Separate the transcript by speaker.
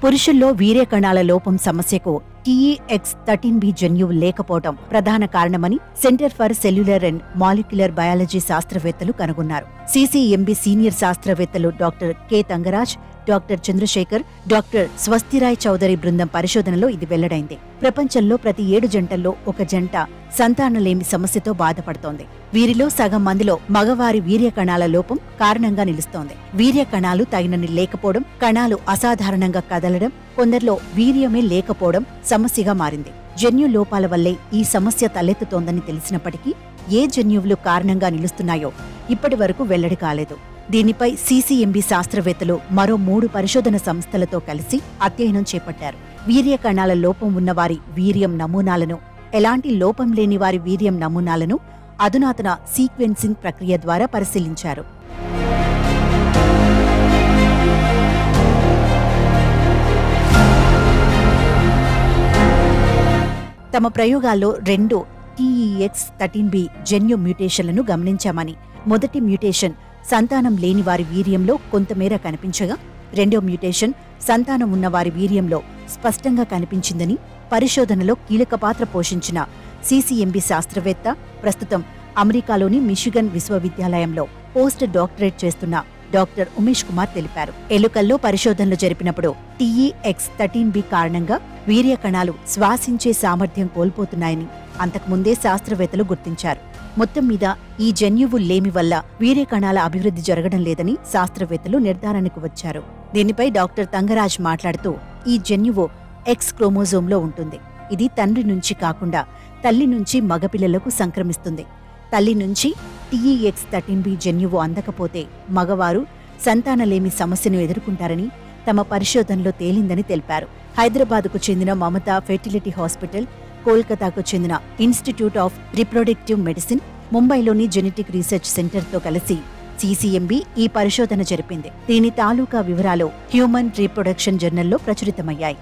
Speaker 1: పురుషుల్లో వీర్య కణాల లోపం సమస్యకు TEX13B జన్యువు లేకపోవడం ప్రధాన కారణమని centre for cellular and molecular biology శాస్త్రవేత్తలు కనుగొన్నారు. CCMB సీనియర్ శాస్త్రవేత్తలు doctor K Thangaraj, doctor Chandrashekar, doctor Swastirai Chaudhary బృందం పరిశోధనలో ఇది వెల్లడైంది. ప్రపంచంలో ప్రతి 7 జంటల్లో ఒక జంట సంతానలేమి సమస్యతో బాధపడుతోంది. వీరిలో సగం మందిలో మగవారి వీర్య కణాల లోపం కారణంగా నిలుస్తోంది. వీర్య కణాలు తగినన్ని లేకపోవడం, కణాలు అసాధారణంగా కదలడం, కొందరిలో వీర్యమే లేకపోవడం సమస్యగా మారింది. జన్యు లోపాల వల్లే ఈ సమస్య తలెత్తుతోందని తెలిసినప్పటికీ ఏ జన్యువులు కారణంగా నిలుస్తున్నాయో ఇప్పటి వరకు వెల్లడి కాలేదు. దీనిపై CCMB శాస్త్రవేత్తలు మరో 3 పరిశోధన సంస్థలతో కలిసి అధ్యయనం చేపట్టారు. వీర్య కణాల లోపం ఉన్నవారి వీర్యం నమూనాలను, ఎలాంటి లోపం లేని వారి వీర్యం నమూనాలను అధునాతన సీక్వెన్సింగ్ ప్రక్రియ ద్వారా పరిశీలించారు. తమ ప్రయోగాల్లో 2 TEX13B జన్యు మ్యూటేషన్లను గమనించామని, మొదటి మ్యూటేషన్ సంతానం లేని వారి వీర్యంలో కొంతమేర కనిపించగా, రెండో మ్యూటేషన్ సంతానం ఉన్నవారి వీర్యంలో స్పష్టంగా కనిపించిందని పరిశోధనలో కీలక పాత్ర పోషించిన CCMB శాస్త్రవేత్త ప్రస్తుతం అమెరికాలోని మిషిగన్ విశ్వవిద్యాలయంలో పోస్ట్ డాక్టరేట్ చేస్తున్న డాక్టర్ ఉమేష్ కుమార్ తెలిపారు. ఎలుకల్లో పరిశోధనలు జరిపినప్పుడు TEX13B కారణంగా వీర్య కణాలు శ్వాసించే సామర్థ్యం కోల్పోతున్నాయని అంతకుముందే శాస్త్రవేత్తలు గుర్తించారు. మొత్తం మీద ఈ జన్యువు లేమి వల్ల వీర్య కణాల అభివృద్ధి జరగడం లేదని శాస్త్రవేత్తలు నిర్ధారణకు వచ్చారు. దీనిపై డాక్టర్ తంగరాజ్ మాట్లాడుతూ, ఈ జన్యువు X క్రోమోజోమ్లో ఉంటుంది. ఇది తండ్రి నుంచి కాకుండా తల్లి నుంచి మగపిల్లలకు సంక్రమిస్తుంది. తల్లి నుంచి TEX13B జన్యువు అందకపోతే మగవారు సంతానలేమి సమస్యను ఎదుర్కొంటారని తమ పరిశోధనలో తేలిందని తెలిపారు. హైదరాబాద్కు చెందిన మమత ఫెర్టిలిటీ హాస్పిటల్, కోల్కతాకు చెందిన ఇన్స్టిట్యూట్ ఆఫ్ రిప్రొడక్టివ్ మెడిసిన్, ముంబైలోని జెనెటిక్ రీసెర్చ్ సెంటర్తో కలిసి CCMB ఈ పరిశోధన జరిపింది. దీని తాలూకా వివరాలు హ్యూమన్ రీప్రొడక్షన్ జర్నల్లో ప్రచురితమయ్యాయి.